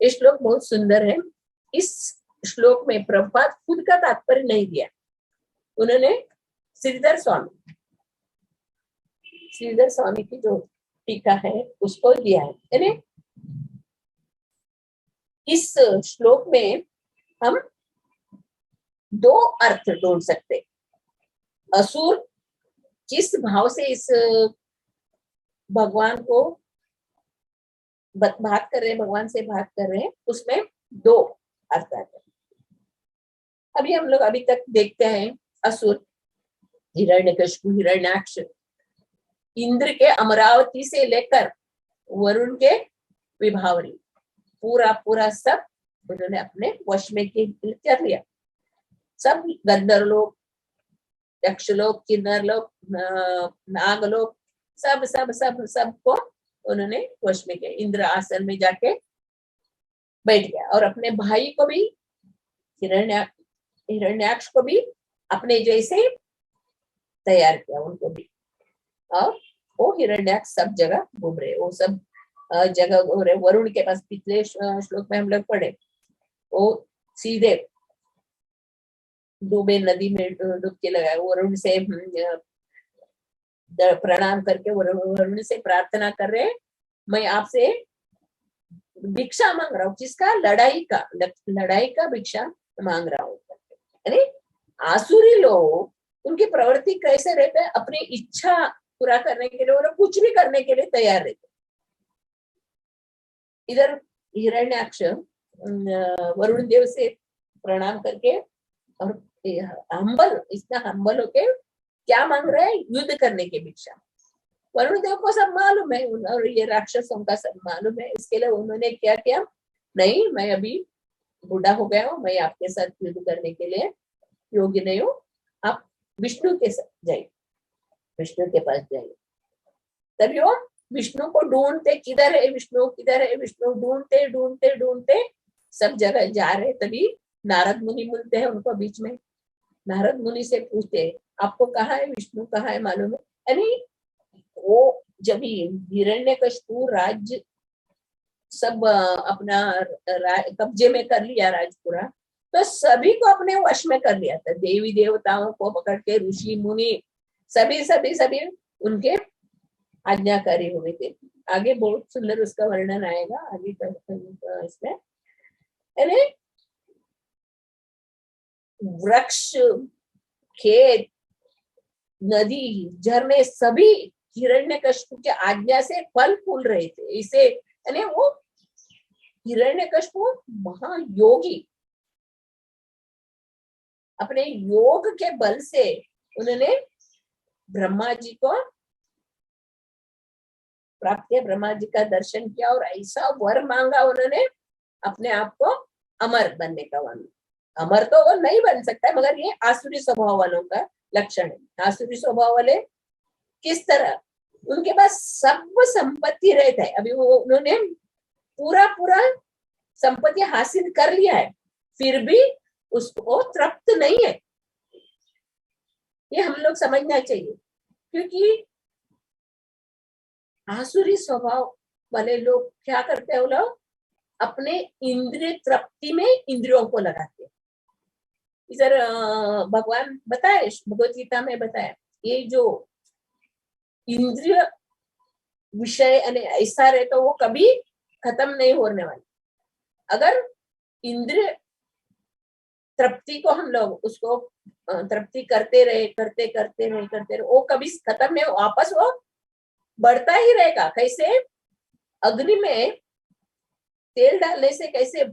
ये श्लोक बहुत सुंदर है। इस श्लोक में प्रभुपाद खुद का तात्पर्य नहीं दिया, उन्होंने श्रीधर स्वामी की जो टीका है उसको दिया है। यानी इस श्लोक में हम दो अर्थ ढूंढ सकते। असुर किस भाव से इस भगवान को बात कर रहे हैं, भगवान से बात कर रहे हैं, उसमें दो अर्थ आते हैं। अभी हम लोग अभी तक देखते हैं असुर हिरण्यकशिपु, हिरण्याक्ष, इंद्र के अमरावती से लेकर वरुण के विभावरी, पूरा पूरा सब उन्होंने अपने वश में कर लिया। सब गंधर्व लोग, यक्ष लोग, किन्नर लोग, नाग लोग, सब सब सब सबको उन्होंने वश में किया। इंद्र आसन में जाके बैठ गया और अपने भाई को भी, हिरण्याक्ष को भी अपने जैसे तैयार किया, उनको भी। और वो हिरण्याक्ष सब जगह घूम रहे, वो सब जगह घूम रहे। वरुण के पास पिछले श्लोक में हम लोग पढ़े, वो सीधे डूबे नदी में डुबकी लगाए। वरुण से प्रणाम करके वरुण से प्रार्थना कर रहे, मैं आपसे भिक्षा मांग रहा हूँ। किसका? लड़ाई का भिक्षा मांग रहा हूँ। यानी आसुरी लोग, उनकी प्रवृत्ति कैसे रहते हैं? अपनी इच्छा पूरा करने के लिए और कुछ भी करने के लिए तैयार रहते। इधर हिरण्याक्ष वरुण देव से प्रणाम करके और इतना हम्बल होके क्या मांग रहे हैं? युद्ध करने की भिक्षा। वरुण देव को सब मालूम है और ये राक्षसों का सब मालूम है। इसके लिए उन्होंने क्या किया? नहीं, मैं अभी बूढ़ा हो गया हूँ, मैं आपके साथ युद्ध करने के लिए योग्य नहीं हूँ, आप विष्णु के साथ जाइए, विष्णु के पास जाइए। तभी वो विष्णु को ढूंढते, किधर है विष्णु, किधर है विष्णु, ढूंढते ढूंढते ढूंढते सब जगह जा रहे। तभी नारद मुनि मिलते हैं उनको बीच में। नारद मुनि से पूछते, आपको कहाँ है विष्णु, कहाँ है मालूम है? यानी वो जब हिरण्यकशिपु राज्य सब अपना कब्जे में कर लिया राजपुरा, तो सभी को अपने वश में कर लिया था। देवी देवताओं को पकड़ के ऋषि मुनि सभी सभी सभी उनके आज्ञाकारी हुए थे। आगे बहुत सुंदर उसका वर्णन आएगा आगे इसमें। यानी वृक्ष, खेत, नदी, झरने सभी हिरण्यकशिपु की आज्ञा से फल फूल रहे थे। इसे यानी वो हिरण्यकशिपु महायोगी, अपने योग के बल से उन्होंने ब्रह्मा जी को प्राप्त किया, ब्रह्मा जी का दर्शन किया और ऐसा वर मांगा उन्होंने अपने आप को अमर बनने का वन। अमर तो वो नहीं बन सकता, मगर ये आसुरी स्वभाव वालों का लक्षण है। आसुरी स्वभाव वाले किस तरह? उनके पास सब संपत्ति रहता है, अभी वो उन्होंने पूरा पूरा संपत्ति हासिल कर लिया है, फिर भी उसको तृप्त नहीं है। ये हम लोग समझना चाहिए, क्योंकि आसुरी स्वभाव वाले लोग क्या करते हैं? वो लोग अपने इंद्रिय तृप्ति में इंद्रियों को लगाते हैं। इधर भगवान बताए, भगवत गीता में बताया, ये जो इंद्रिय विषय ऐसा रहे तो वो कभी खत्म नहीं होने वाले। अगर इंद्रिय तृप्ति को हम लोग उसको तृप्ति करते रहे, वो कभी खत्म नहीं, वापस वो बढ़ता ही रहेगा। कैसे अग्नि में तेल डालने से कैसे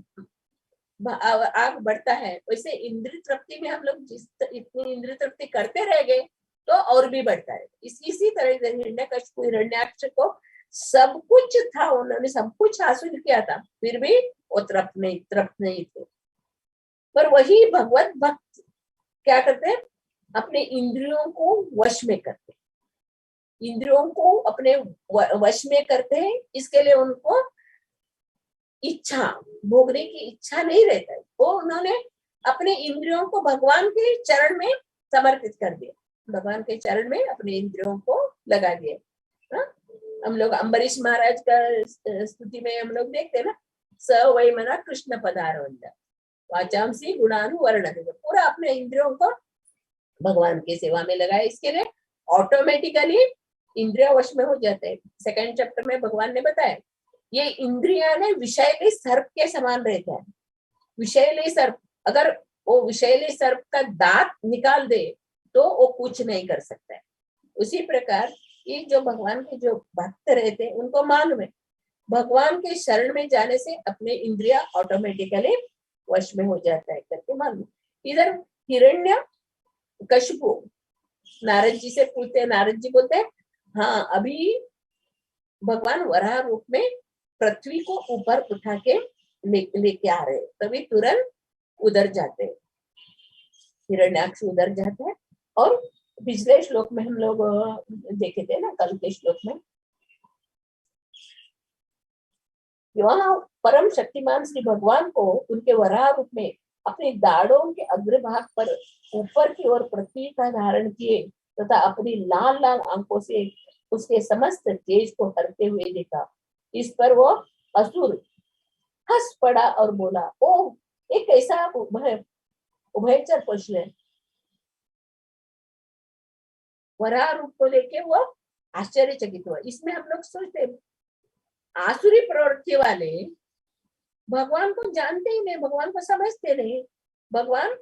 आग बढ़ता है, वैसे इंद्रिय तृप्ति में हम लोग इतनी इंद्रिय तृप्ति करते रह गए तो और भी बढ़ता है। इसी तरह हिरण्यकशिपु, हिरण्याक्ष को सब कुछ था, उन्होंने सब कुछ हासिल किया था, फिर भी वो तृप्त नहीं थे। पर वही भगवत भक्त क्या करते हैं? अपने इंद्रियों को वश में करते हैं, इंद्रियों को अपने वश में करते हैं। इसके लिए उनको इच्छा, भोगने की इच्छा नहीं रहता है। वो उन्होंने अपने इंद्रियों को भगवान के चरण में समर्पित कर दिया, भगवान के चरण में अपने इंद्रियों को लगा दिया। हम लोग अम्बरीश महाराज का स्तुति में हम लोग देखते हैं ना, स वही मना कृष्ण पदारविंद वाचांसी गुणानुवर्ण, पूरा अपने इंद्रियों को भगवान की सेवा में लगाए। इसके लिए ऑटोमेटिकली इंद्रिय वश में हो जाते हैं। सेकंड चैप्टर में भगवान ने बताया ये इंद्रिया ने विषैली सर्प के समान रहता है। विषैली सर्प, अगर वो विषैली सर्प का दांत निकाल दे तो वो कुछ नहीं कर सकता है। उसी प्रकार ये जो भगवान के जो भक्त रहते हैं उनको मालूम है भगवान के शरण में जाने से अपने इंद्रिया ऑटोमेटिकली वश में हो जाता है करके मालूम। इधर हिरण्य कश्यपु नारद जी से पूछते हैं, नारद जी बोलते हैं हाँ अभी भगवान वराह रूप में पृथ्वी को ऊपर उठा के लेके आ रहे, तभी तुरंत उधर जाते हैं, हिरण्याक्ष उधर जाते हैं। और पिछले श्लोक में हम लोग देखे थे ना, कल के श्लोक में वहां परम शक्तिमान श्री भगवान को उनके वराह रूप में अपने दाढ़ों के अग्रभाग पर ऊपर की ओर पृथ्वी का धारण किए तथा अपनी लाल लाल आंखों से उसके समस्त तेज को हरते हुए देखा। इस पर वो असुर हंस पड़ा और बोला, ओ एक ऐसा उभयचर पशु है। वराह रूप को लेके वो आश्चर्यचकित हुआ। इसमें हम लोग सोचते आसुरी प्रवृत्ति वाले भगवान को जानते ही नहीं, भगवान को समझते नहीं। भगवान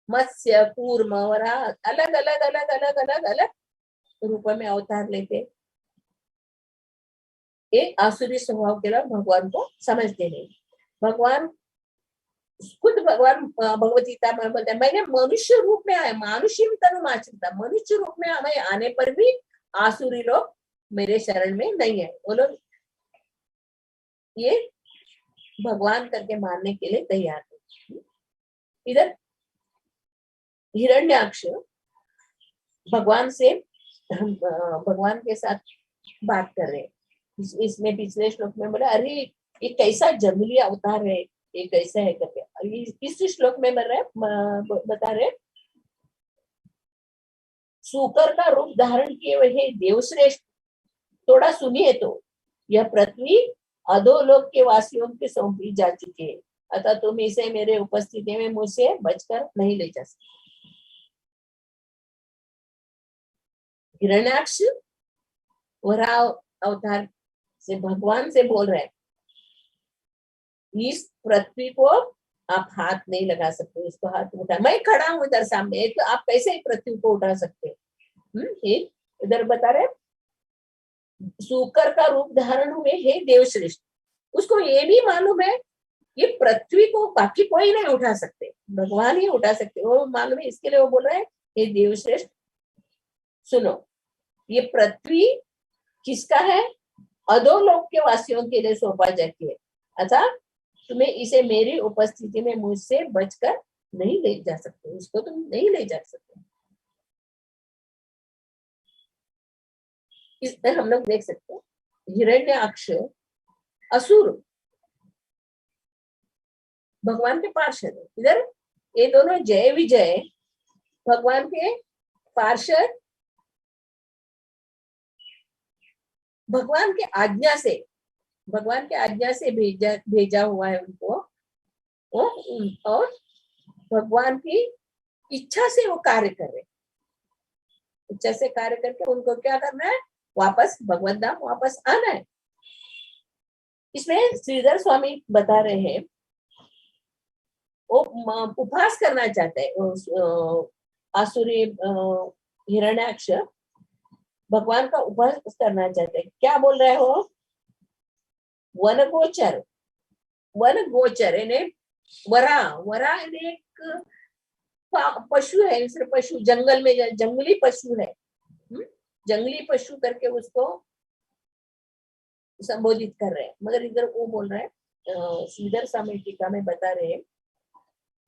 मत्स्य कूर्म वराह अलग अलग अलग अलग अलग अलग रूप में अवतार लेते, एक आसुरी स्वभाव के लोग भगवान को समझते नहीं। भगवान खुद भगवान भगवत गीता में बोलते हैं मैंने मनुष्य रूप में आया, मानुषिम तनु आचरिता, मनुष्य रूप में हमें आने पर भी आसुरी लोग मेरे शरण में नहीं है। वो लोग ये भगवान करके मानने के लिए तैयार है। इधर हिरण्याक्ष भगवान से भगवान के साथ बात कर रहे हैं। इसमें पिछले श्लोक में बोला अरे ये कैसा जंगली अवतार है, ये कैसा है करके। इस श्लोक में बता रहे सूकर का रूप धारण किए हुए देवश्रेष्ठ, थोड़ा सुनिए तो यह पृथ्वी अधोलोक के वासियों के सौंपी जा चुकी है, अतः तुम इसे मेरे उपस्थिति में मुझसे बचकर नहीं ले जा सकते। हिरण्याक्ष वराह अवतार से भगवान से बोल रहे हैं इस पृथ्वी को आप हाथ नहीं लगा सकते, उसको हाथ उठा, मैं खड़ा हूं इधर सामने, तो आप कैसे पृथ्वी को उठा सकते। इधर बता रहे सूकर का रूप धारण हुए हे देवश्रेष्ठ, उसको ये भी मालूम है ये पृथ्वी को बाकी कोई नहीं उठा सकते, भगवान ही उठा सकते, वो मालूम है। इसके लिए वो बोल रहे हैं हे देवश्रेष्ठ सुनो, ये पृथ्वी किसका है, अधोलोक के वासियों के लिए सौंपा जाती है, अतः तुम्हें इसे मेरी उपस्थिति में मुझसे बचकर नहीं ले जा सकते, उसको तुम नहीं ले जा सकते। इस तरह हम लोग देख सकते हैं हिरण्याक्ष असुर भगवान के पार्षद है। इधर ये दोनों जय विजय भगवान के पार्षद, भगवान के आज्ञा से भेजा हुआ है उनको, और भगवान की इच्छा से वो कार्य कर रहे, इच्छा से कार्य करके उनको क्या करना है, वापस भगवत धाम वापस आना है। इसमें श्रीधर स्वामी बता रहे हैं वो उपवास करना चाहते हैं, आसुरी हिरण्याक्ष भगवान का उपवास करना चाहते हैं। क्या बोल रहे हो, वन गोचर यानी वरा एक पशु है, सिर्फ पशु जंगल में जंगली पशु है, जंगली पशु करके उसको संबोधित कर रहे हैं। मगर इधर वो बोल रहे हैं श्रीधर स्वामी टीका में बता रहे हैं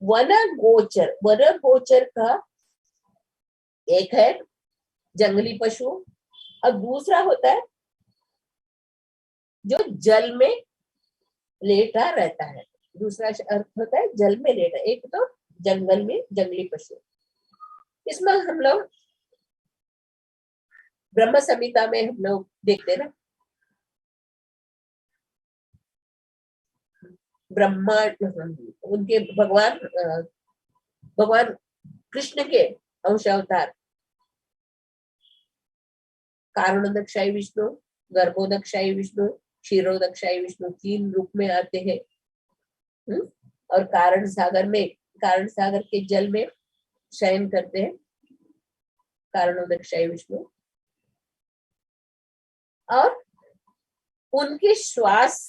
वन गोचर का एक है जंगली पशु और दूसरा होता है जो जल में लेटा रहता है, दूसरा अर्थ होता है जल में लेटा, एक तो जंगल में जंगली पशु। इसमें हम लोग ब्रह्म संहिता में हम लोग देखते ना ब्रह्मांड, उनके भगवान कृष्ण के अंश अवतार कारणोदकशाही विष्णु, गर्भोदकशाही विष्णु, क्षीरोदकशाही विष्णु 3 रूप में आते हैं। और कारण सागर के जल में शयन करते हैं कारणोदकशाही विष्णु। और उनके श्वास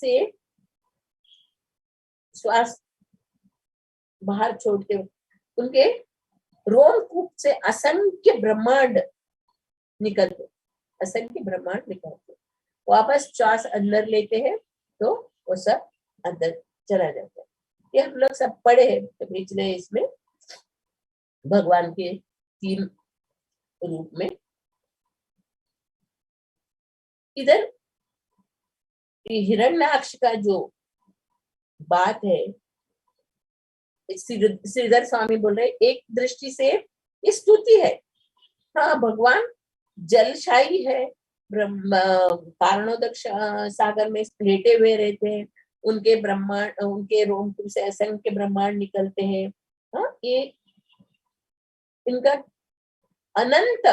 बाहर छोड़ते उनके रोमकूप से असंख्य ब्रह्मांड निकलते, वापस श्वास अंदर लेते हैं तो वो सब अंदर चला जाता है। ये हम लोग सब पढ़े हैं पिछले इसमें भगवान के 3 रूप में। इधर हिरण्याक्ष का जो बात है, श्रीधर स्वामी बोल रहे एक दृष्टि से ये स्तुति है। हाँ, भगवान जलशाही है, कारणोदक सागर में लेटे हुए रहते हैं, उनके ब्रह्मांड, उनके रोमकूप से असंख्य ब्रह्मांड निकलते हैं। हाँ, ये इनका अनंत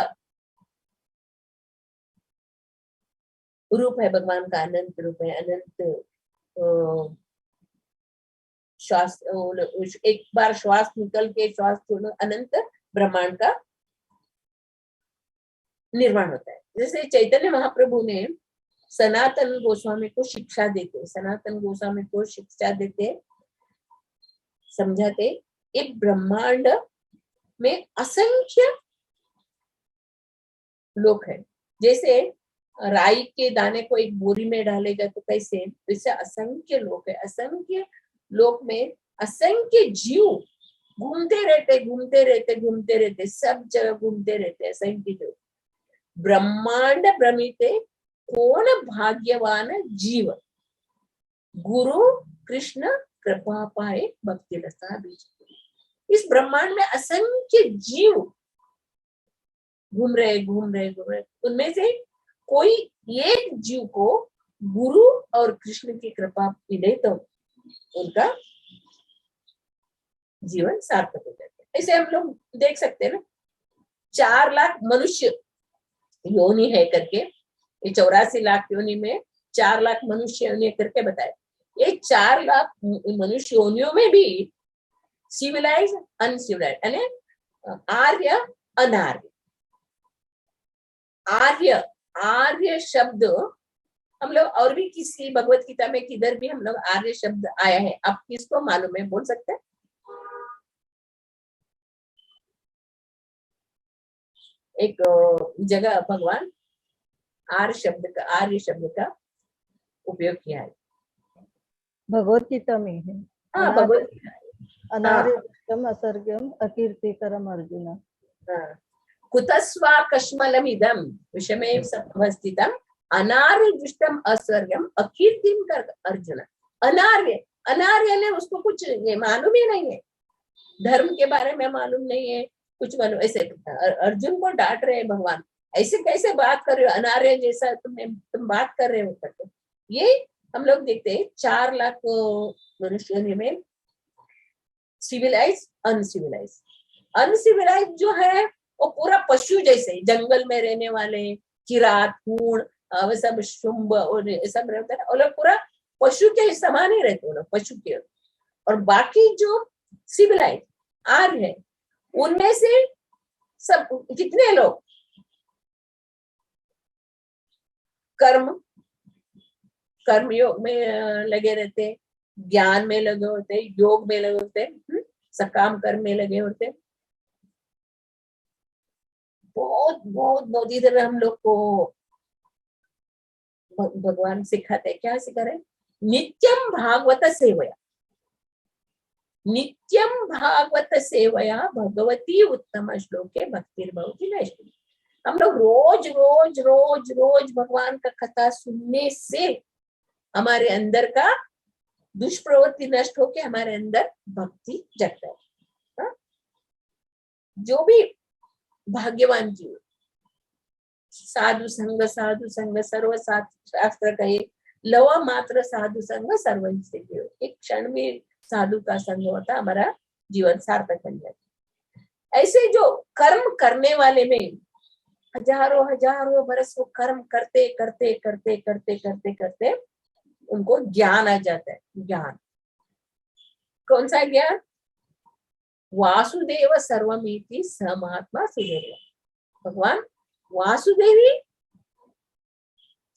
रूप है, भगवान का अनंत रूप है। अनंत श्वास, एक बार श्वास निकल के श्वास छोड़ो, अनंत ब्रह्मांड का निर्माण होता है। जैसे चैतन्य महाप्रभु ने सनातन गोस्वामी को शिक्षा देते, समझाते, एक ब्रह्मांड में असंख्य लोक है। जैसे राई के दाने को एक बोरी में डालेगा तो कैसे, वैसे असंख्य लोक है। असंख्य लोक में असंख्य जीव घूमते रहते, सब जगह घूमते रहते, असंख्य जीव। ब्रह्मांड भ्रमिते कौन भाग्यवान जीव, गुरु कृष्ण कृपा पाए भक्ति रसा बीज। इस ब्रह्मांड में असंख्य जीव घूम रहे, उनमें से कोई एक जीव को गुरु और कृष्ण की कृपा मिले तो उनका जीवन सार्थक हो जाता है। ऐसे हम लोग देख सकते हैं ना, 4 लाख मनुष्य योनि है करके, ये 84 लाख योनि में 4 लाख मनुष्य योनि करके बताए। ये 4 लाख मनुष्य योनियों में भी सिविलाइज अनसिविलाइज, यानी आर्य अनार्य। आर्य शब्द हम लोग और भी किसी भगवत गीता में किधर भी हम लोग आर्य शब्द आया है, आप किसको मालूम है, बोल सकते हैं? एक जगह भगवान आर्य शब्द का उपयोग किया है, भगवत गीता में है। हाँ, भगवत गीता। अनार्यम असर्गम अकीर्तिकरम अर्जुन। कुतस्वा कश्मलम इदम विषमे स्थितम अनार्य दुष्टम अस्वर्गम अकीर्तिम कर अर्जुन। अनार्य ने उसको कुछ ये मालूम ही नहीं है, धर्म के बारे में मालूम नहीं है, कुछ मालूम। ऐसे अर्जुन को डांट रहे हैं भगवान, ऐसे कैसे बात कर रहे हो, अनार्य जैसा तुम बात कर रहे हो करके। ये हम लोग देखते हैं 4 लाख मनुष्यों में सिविलाइज अनसिविलाइज जो है वो पूरा पशु जैसे, जंगल में रहने वाले किरात, हूण, वो सब शुंभ और सब रहते हैं, और पूरा पशु के समान ही रहते हैं पशु के। और बाकी जो सिविलाइज आर्य है, उनमें से सब कितने लोग कर्म योग में लगे रहते, ज्ञान में लगे होते, योग में लगे होते, सकाम कर्म में लगे होते। बहुत इधर हम लोग को भगवान सिखाते, क्या सिखा रहे, नित्यम भागवत सेवया भगवती उत्तम श्लोके भक्तिर्भवति नैष्ठिकी। हम लोग रोज भगवान का कथा सुनने से हमारे अंदर का दुष्प्रवृत्ति नष्ट होके हमारे अंदर भक्ति जगता है। जो भी भाग्यवान जीव साधु संग सर्व शास्त्र कहे लव मात्र साधु संग सर्व से, एक क्षण में साधु का संग होता हमारा जीवन सार्थक बन जाता। ऐसे जो कर्म करने वाले में हजारों हजारों बरस वो कर्म करते करते करते करते करते करते उनको ज्ञान आ जाता है। ज्ञान कौन सा ज्ञान? वासुदेव सर्वमिति स महात्मा सुदेव। भगवान वासुदेवी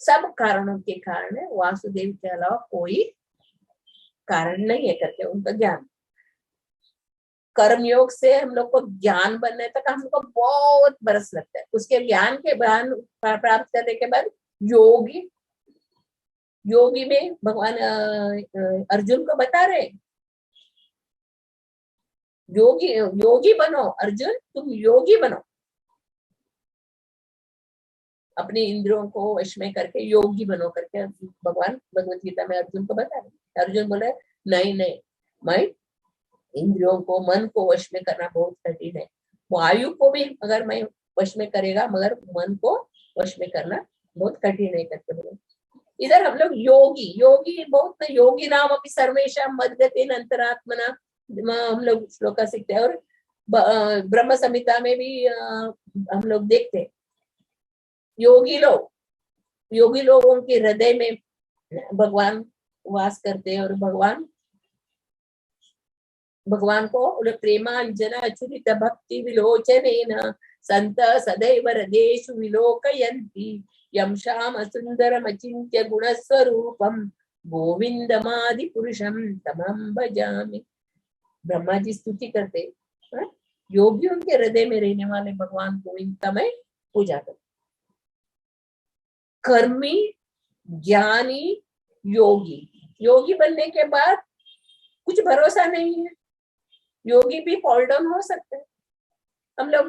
सब कारणों के कारण है, वासुदेव के अलावा कोई कारण नहीं है करके उनका ज्ञान। कर्मयोग से हम लोग को ज्ञान बनने तक हम लोग को बहुत बरस लगता है। उसके ज्ञान के ज्ञान प्राप्त करने के बाद योगी, योगी में भगवान अर्जुन को बता रहे योगी, योगी बनो अर्जुन, तुम योगी बनो, अपने इंद्रियों को वश में करके योगी बनो करके भगवान भगवत गीता में अर्जुन को बता रहे। अर्जुन बोले नहीं नहीं, मैं इंद्रियों को मन को वश में करना बहुत कठिन है। वायु को भी अगर मैं वश में करेगा मगर मन को वश में करना बहुत कठिन है करके बोले। इधर हम लोग योगी, योगी बहुत योगी नाम अभी सर्वेशा मद्गतेन अंतरात्मना हम लोग श्लोक सीखते हैं। और ब्रह्म संहिता में भी हम लोग देखते हैं योगी लोगों के हृदय में भगवान वास करते हैं। और भगवान को प्रेमांजन अचुरित भक्ति विलोचनेन संत सदैव हृदेषु विलोकयन्ति यं श्याम सुंदरम अचिन्त्य गुणस्वरूपम गोविंदमादि पुरुषम तमं भजामि। ब्रह्मा जी स्तुति करते, योगियों के हृदय में रहने वाले भगवान गोविंद का मैं पूजा करते। कर्मी, ज्ञानी, योगी बनने के बाद कुछ भरोसा नहीं है, योगी भी फॉल डाउन हो सकते हैं। हम लोग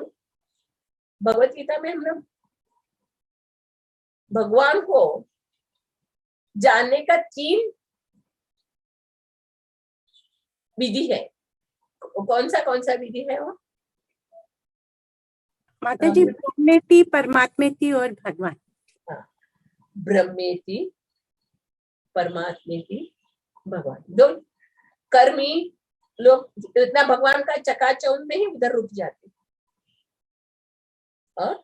भगवत गीता में हम लोग भगवान को जानने का 3 विधि है। कौन सा विधि है वो? माता जी ब्रह्मेति, परमात्मेति और भगवान। ब्रह्मेति, परमात्मेति, भगवान। दो कर्मी लोग इतना भगवान का चकाचौंध में ही उधर रुक जाते, और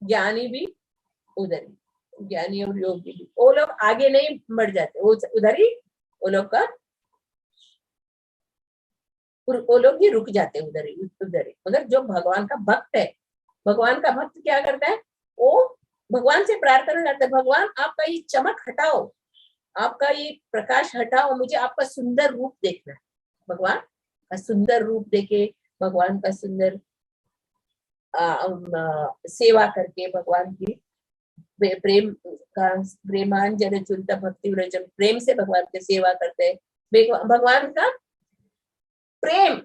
ज्ञानी भी उधर ही, ज्ञानी और योगी भी वो लोग आगे नहीं बढ़ जाते, वो उधर ही वो लोग ही रुक जाते उधर ही। मगर जो भगवान का भक्त है, भगवान का भक्त क्या करता है? वो भगवान से प्रार्थना करता है, भगवान आपका ये चमक हटाओ, आपका ये प्रकाश हटाओ, मुझे आपका सुंदर रूप देखना है। भगवान का सुंदर रूप देके, भगवान का सुंदर सेवा करके, भगवान की प्रेम का प्रेमांजन चुनता भक्ति व्रजम, प्रेम से भगवान की सेवा करते हैं, भगवान का प्रेम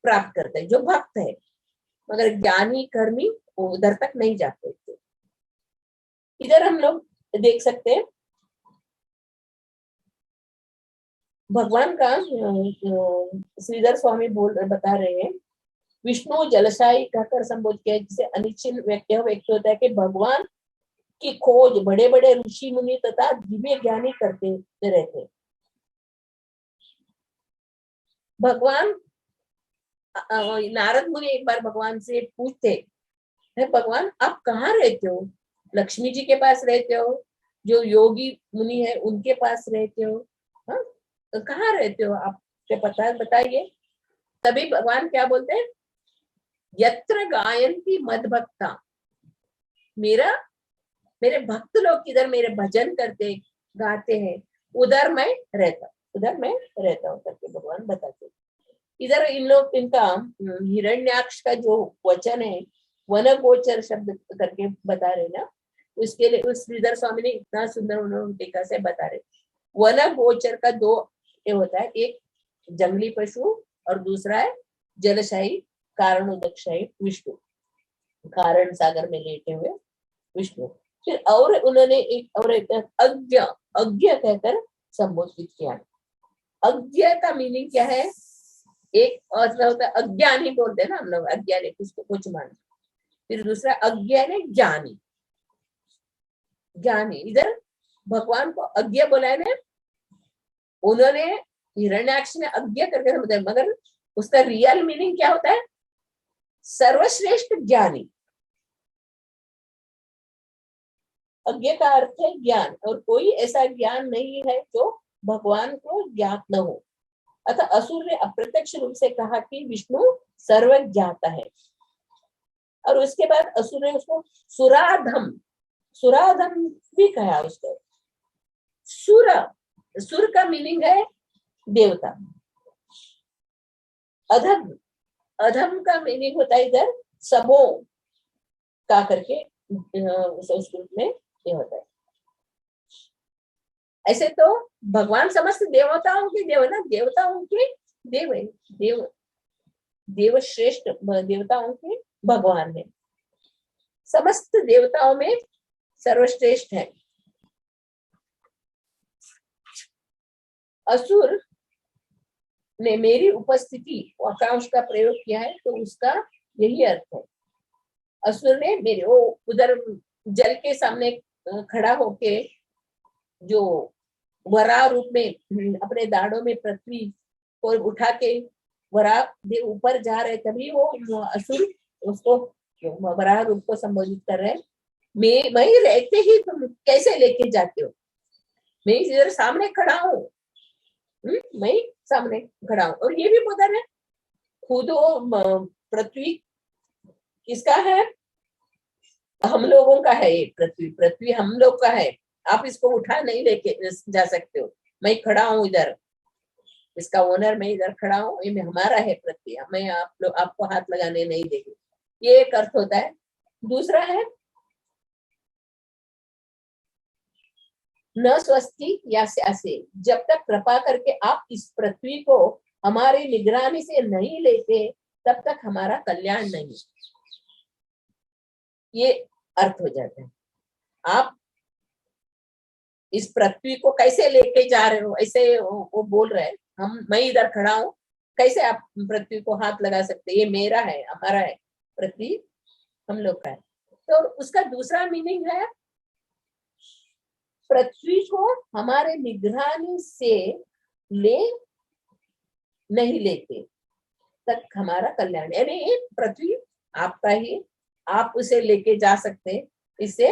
प्राप्त करते हैं जो भक्त है। मगर ज्ञानी कर्मी वो उधर तक नहीं जाते। इधर हम लोग देख सकते हैं भगवान का श्रीधर स्वामी बता रहे हैं, विष्णु जलशाही कहकर संबोधित किया, जिसे अनिश्चित व्यक्त होता है कि भगवान की खोज बड़े बड़े ऋषि मुनि तथा दिव्य ज्ञानी करते रहते। भगवान नारद मुनि एक बार भगवान से पूछते है, भगवान आप कहाँ रहते हो? लक्ष्मी जी के पास रहते हो, जो योगी मुनि है उनके पास रहते हो, हाँ तो कहाँ रहते हो आपके पता बताइए। तभी भगवान क्या बोलते हैं, यत्र गायन्ति मद भक्ता, मेरे भक्त लोग किधर मेरे भजन करते गाते हैं उधर मैं रहता हूँ करके भगवान बताते। इधर इनका हिरण्याक्ष का जो वचन है वन गोचर शब्द करके बता रहे ना, उसके लिए उस श्रीधर स्वामी ने इतना सुंदर उन्होंने टीका से बता रहे। वन गोचर का 2 ये होता है, एक जंगली पशु और दूसरा है जलशाही कारण उदकशाही विष्णु, कारण सागर में लेटे हुए विष्णु। फिर और उन्होंने एक अज्ञ कहकर संबोधित किया। अज्ञ का मीनिंग क्या है? एक और होता है अज्ञानी, बोलते हैं ना हम लोग, अज्ञानी कुछ मान। फिर दूसरा अज्ञानी ज्ञानी। इधर भगवान को अज्ञा बोला है ना, उन्होंने हिरण्याक्ष ने अज्ञा करके समझा, मगर उसका रियल मीनिंग क्या होता है? सर्वश्रेष्ठ ज्ञानी। अज्ञा का अर्थ है ज्ञान, और कोई ऐसा ज्ञान नहीं है जो भगवान को ज्ञात न हो। अतः असुर ने अप्रत्यक्ष रूप से कहा कि विष्णु सर्वज्ञाता है, और उसके बाद असुर ने उसको सुराधम, सुराधम भी कहा उसको। सुर, सुर का मीनिंग है देवता। अधम, अधम का मीनिंग होता है इधर सबो का करके संस्कृत में ये होता है। ऐसे तो भगवान समस्त देवताओं के देव ना, देवताओं के देव है, देव देव श्रेष्ठ देवताओं के भगवान है, समस्त देवताओं में सर्वश्रेष्ठ है। असुर ने मेरी उपस्थिति वाक्यांश का प्रयोग किया है, तो उसका यही अर्थ है। असुर ने मेरे, वो उधर जल के सामने खड़ा होके जो वराह रूप में अपने दाढ़ों में पृथ्वी को उठा के वराह ऊपर जा रहे, तभी वो असुर उसको वराह रूप को संबोधित कर रहे हैं। मैं रहते ही तुम कैसे लेके जाते हो? मैं इधर सामने खड़ा हूँ, मैं सामने खड़ा हूँ। और ये भी पता है खुद वो पृथ्वी किसका है? हम लोगों का है। ये पृथ्वी, पृथ्वी हम लोग का है। आप इसको उठा नहीं लेके जा सकते हो। मैं खड़ा हूँ इधर, इसका ओनर मैं इधर खड़ा हूँ, ये हमारा है पृथ्वी, मैं आप लोग आपको हाथ लगाने नहीं देंगे। ये एक अर्थ होता है। दूसरा है न स्वस्ति या स्यासे, जब तक कृपा करके आप इस पृथ्वी को हमारी निगरानी से नहीं लेते तब तक हमारा कल्याण नहीं। ये अर्थ हो जाता है। आप इस पृथ्वी को कैसे लेके जा रहे हो, ऐसे वो बोल रहे हैं। मैं इधर खड़ा हूँ, कैसे आप पृथ्वी को हाथ लगा सकते? ये मेरा है, हमारा है, पृथ्वी हम लोग का है। तो उसका दूसरा मीनिंग है पृथ्वी को हमारे निगरानी से ले नहीं लेते तक हमारा कल्याण, यानी ये पृथ्वी आपका ही, आप उसे लेके जा सकते, इससे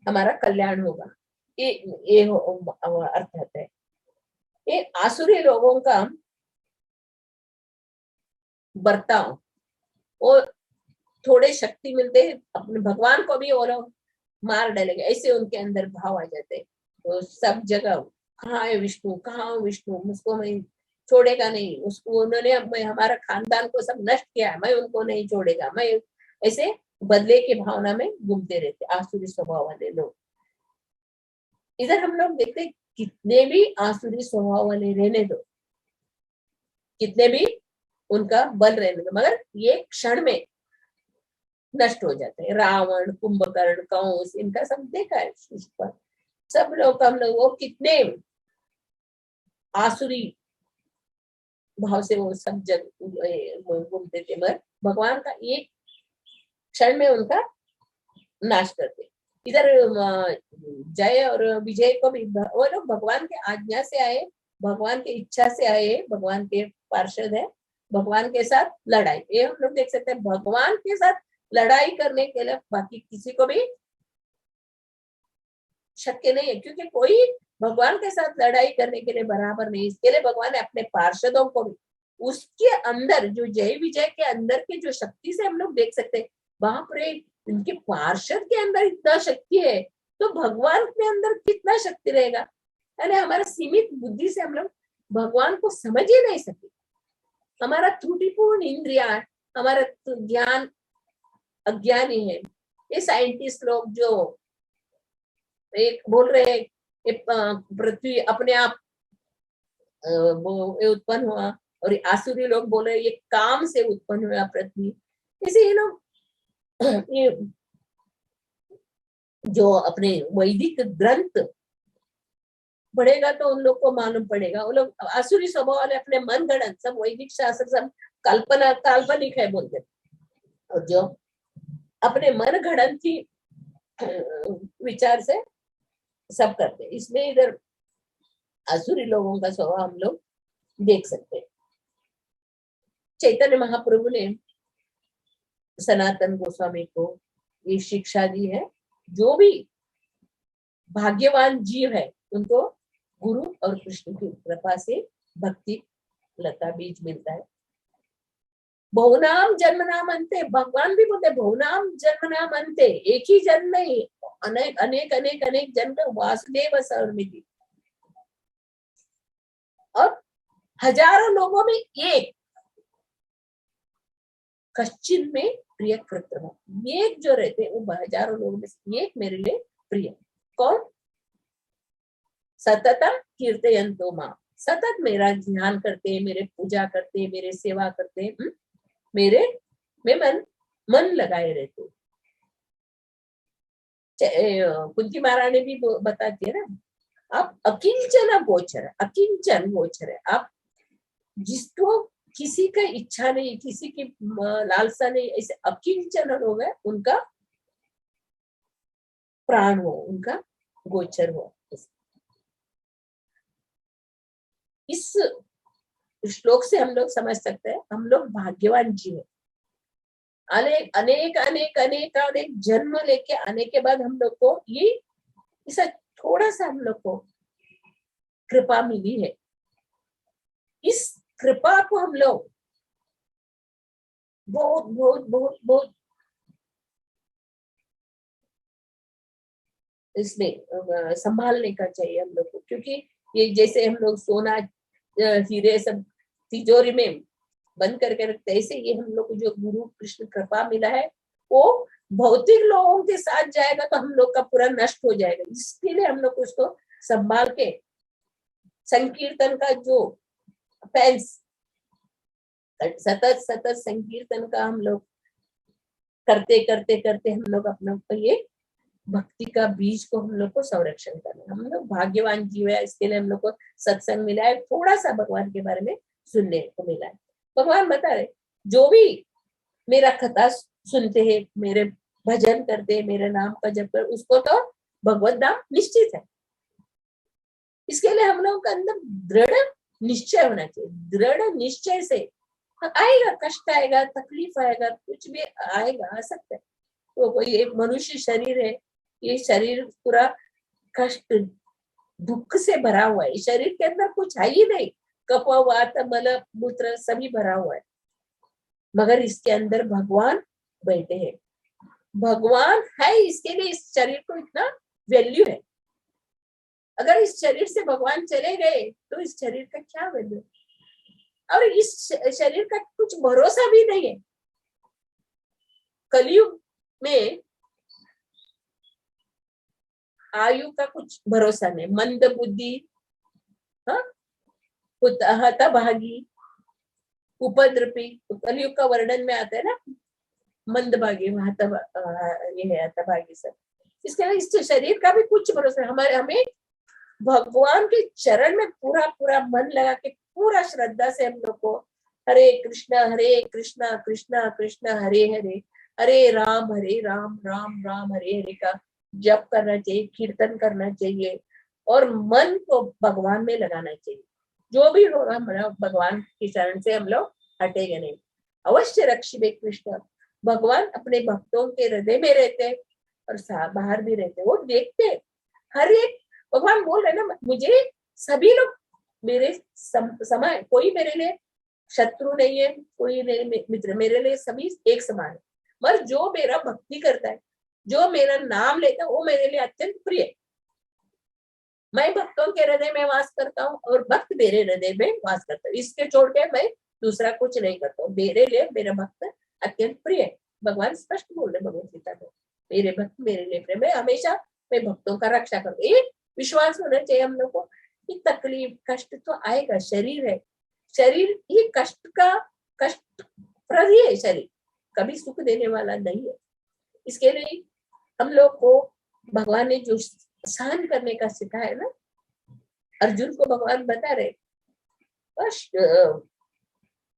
हमारा कल्याण होगा। ये अर्थ होता है। ये आसुरी लोगों का बर्ताव, वो थोड़े शक्ति मिलते हैं अपने भगवान को भी वो लोग मार डालेंगे, ऐसे उनके अंदर भाव आ जाते हैं। तो सब जगह कहाँ है विष्णु, कहाँ है विष्णु, मुझको मैं छोड़ेगा नहीं, उसको उन्होंने मैं हमारा खानदान को सब नष्ट किया है, मैं उनको नहीं छोड़ेगा, मैं ऐसे बदले की भावना में घूमते रहते आसुरी स्वभाव वाले लोग। इधर हम लोग देखते कितने भी आसुरी स्वभाव वाले रहने दो, कितने भी उनका बल रहने दो, मगर ये क्षण में नष्ट हो जाते हैं। रावण, कुंभकर्ण, कंस, इनका सब देखा है पर सब लोग हम लोग वो कितने आसुरी भाव से वो सब जग घूमते थे, मगर भगवान का एक क्षण में उनका नाश करते। इधर जय और विजय को भी वो लोग भगवान के आज्ञा से आए, भगवान की इच्छा से आए, भगवान के पार्षद है, भगवान के साथ लड़ाई, ये हम लोग देख सकते हैं। भगवान के साथ लड़ाई करने के लिए बाकी किसी को भी शक्य नहीं है, क्योंकि कोई भगवान के साथ लड़ाई करने के लिए बराबर नहीं। इसके लिए भगवान ने अपने पार्षदों को भी उसके अंदर, जो जय विजय के अंदर की जो शक्ति से हम लोग देख सकते हैं, वहां पर इनके पार्षद के अंदर इतना शक्ति है, तो भगवान के अंदर कितना शक्ति रहेगा। यानी हमारा सीमित बुद्धि से हम लोग भगवान को समझ ही नहीं सके। हमारा त्रुटिपूर्ण इंद्रिया, हमारा ज्ञान अज्ञानी है। ये साइंटिस्ट लोग जो एक बोल रहे हैं पृथ्वी अपने आप उत्पन्न हुआ, और आसुरी लोग बोल रहे ये काम से उत्पन्न हुआ पृथ्वी। इसे ये जो अपने वैदिक ग्रंथ पढ़ेगा तो उन लोग को मालूम पड़ेगा। वो लोग आसुरी स्वभाव वाले अपने मन गणन सब वैदिक शास्त्र सब कल्पना काल्पनिक है बोलते, और जो अपने मन गणन की विचार से सब करते हैं। इसमें इधर आसुरी लोगों का स्वभाव हम लोग देख सकते हैं। चैतन्य महाप्रभु ने सनातन गोस्वामी को ये शिक्षा दी है, जो भी भाग्यवान जीव है उनको गुरु और कृष्ण की कृपा से भक्ति लता बीज मिलता है। बहुनाम जन्म नाम अंते, भगवान भी बोलते बहुनाम जन्म नाम अंते, एक ही जन्म नहीं, अनेक अनेक अनेक अनेक जन्म वासुदेव सर्वमिति, और हजारों लोगों में एक कश्चिन में प्रिय कृत्रिम, एक जो रहते हैं वो हजारों लोगों में से एक मेरे लिए प्रिय। कौन? सततम कीर्तयन्तो मां, सतत मेरा ध्यान करते, मेरे पूजा करते, मेरे सेवा करते, मेरे में मन लगाए रहते। कुंती महारानी भी बताती है ना, आप अकिंचन गोचर, अकिंचन गोचर है, आप जिसको किसी का इच्छा नहीं, किसी की लालसा नहीं, ऐसे अकिंचन लोग है, उनका प्राण हो, उनका गोचर हो। इस श्लोक से हम लोग समझ सकते हैं हम लोग भाग्यवान जीव है। अनेक अनेक अनेक अनेक अनेक जन्म लेके आने के बाद हम लोग को ये ऐसा थोड़ा सा हम लोग को कृपा मिली है। इस कृपा को हम लोग बहुत बहुत बहुत बहुत इसमें संभालने का चाहिए हम लोग को, क्योंकि ये जैसे हम लोग सोना हीरे सब तिजोरी में बंद करके रखते, ऐसे ये हम लोग को जो गुरु कृष्ण कृपा मिला है वो भौतिक लोगों के साथ जाएगा तो हम लोग का पूरा नष्ट हो जाएगा। इसके लिए हम लोग को उसको संभाल के संकीर्तन का जो फैंस सतत सतत संकीर्तन का हम लोग करते करते करते हम लोग अपना ये भक्ति का बीज को हम लोग को संरक्षण करना। हम लोग भाग्यवान जीव है, इसके लिए हम लोग को सत्संग मिला है, थोड़ा सा भगवान के बारे में सुनने को मिला है। भगवान बता रहे जो भी मेरा कथा सुनते हैं, मेरे भजन करते, मेरे नाम का जप कर, उसको तो भगवत धाम निश्चित है। इसके लिए हम लोगों के अंदर दृढ़ निश्चय होना चाहिए। दृढ़ निश्चय से आएगा, कष्ट आएगा, तकलीफ आएगा, कुछ भी आएगा, आ सकता है। तो कोई एक मनुष्य शरीर है, ये शरीर पूरा कष्ट दुख से भरा हुआ है, शरीर के अंदर कुछ है ही नहीं, कफ वात मल मूत्र सभी भरा हुआ है, मगर इसके अंदर भगवान बैठे हैं। भगवान है, इसके लिए इस शरीर को इतना वैल्यू है। अगर इस शरीर से भगवान चले गए तो इस शरीर का क्या वैल्यू, और इस शरीर का कुछ भरोसा भी नहीं है। कलयुग में आयु का कुछ भरोसा नहीं, मंद बुद्धि, हतभागी, उपद्रवी, कलयुग का वर्णन में आता है ना, मंदभागी, ये है हतभागी सब। इसके लिए इस शरीर का भी कुछ भरोसा, हमारे हमें भगवान के चरण में पूरा पूरा मन लगा के पूरा श्रद्धा से हम लोग को हरे कृष्णा कृष्णा कृष्णा हरे हरे, हरे राम राम राम हरे हरे का जप करना चाहिए, कीर्तन करना चाहिए और मन को भगवान में लगाना चाहिए। जो भी होगा हमारा भगवान की शरण से हम लोग हटेंगे नहीं। अवश्य रक्षिबे कृष्ण, भगवान अपने भक्तों के हृदय में रहते हैं और बाहर भी रहते हैं, वो देखते हैं। हर एक भगवान बोल रहे ना, मुझे सभी लोग मेरे समान, कोई मेरे लिए शत्रु नहीं है, कोई मेरे मित्र, मेरे लिए सभी एक समान है। मगर जो मेरा भक्ति करता है, जो मेरा नाम लेता है, वो मेरे लिए अत्यंत प्रिय है। मैं भक्तों के हृदय में वास करता हूँ और भक्त मेरे हृदय में वास करता हूँ, इसके छोड़ के मैं दूसरा कुछ नहीं करता हूँ। मेरे लिए मेरा भक्त अत्यंत प्रिय है। भगवान स्पष्ट बोल रहे भगवत गीता में, मेरे भक्त मेरे लिए प्रिय, मैं हमेशा मैं भक्तों का रक्षा करूँ। ये विश्वास होना चाहिए हम लोग को कि तकलीफ कष्ट तो आएगा, शरीर है, शरीर ये कष्ट प्रद है, शरीर कभी सुख देने वाला नहीं है। इसके लिए हम लोग को भगवान ने जो सहन करने का सिखाया है ना, अर्जुन को भगवान बता रहे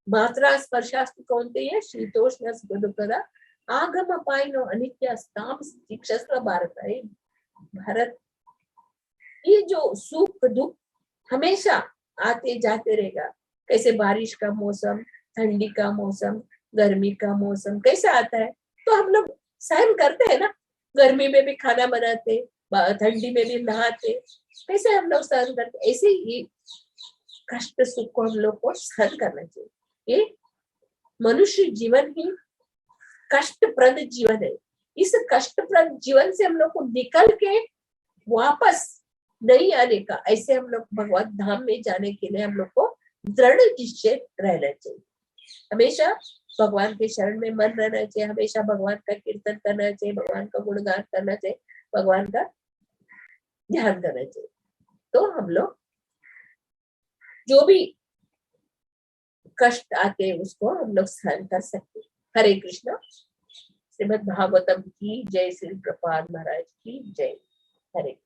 मात्रा स्पर्शास्तु कौन्तेय शीतोष्ण सुखदुःखदा आगम अपायनो अनित्य स्ताम शिक्षस्त्र भारत। भारत ये जो सुख दुख हमेशा आते जाते रहेगा। कैसे बारिश का मौसम, ठंडी का मौसम, गर्मी का मौसम कैसे आता है, तो हम लोग सहन करते हैं ना। गर्मी में भी खाना बनाते, ठंडी में भी नहाते, कैसे हम लोग सहन करते। ऐसे ही कष्ट सुख को हम लोग को सहन करना चाहिए। ये मनुष्य जीवन ही कष्टप्रद जीवन है। इस कष्टप्रद जीवन से हम लोग को निकल के वापस नहीं आने का, ऐसे हम लोग भगवान धाम में जाने के लिए हम लोग को दृढ़ निश्चय रहना चाहिए। हमेशा भगवान के शरण में मन रहना चाहिए, हमेशा भगवान का कीर्तन करना चाहिए, भगवान का गुणगान करना चाहिए, भगवान का ध्यान करना चाहिए। तो हम लोग जो भी कष्ट आते हैं उसको हम लोग सहन कर सकते। हरे कृष्णा। श्रीमद् भागवतम की जय, श्री प्रभुपाद महाराज की जय। हरे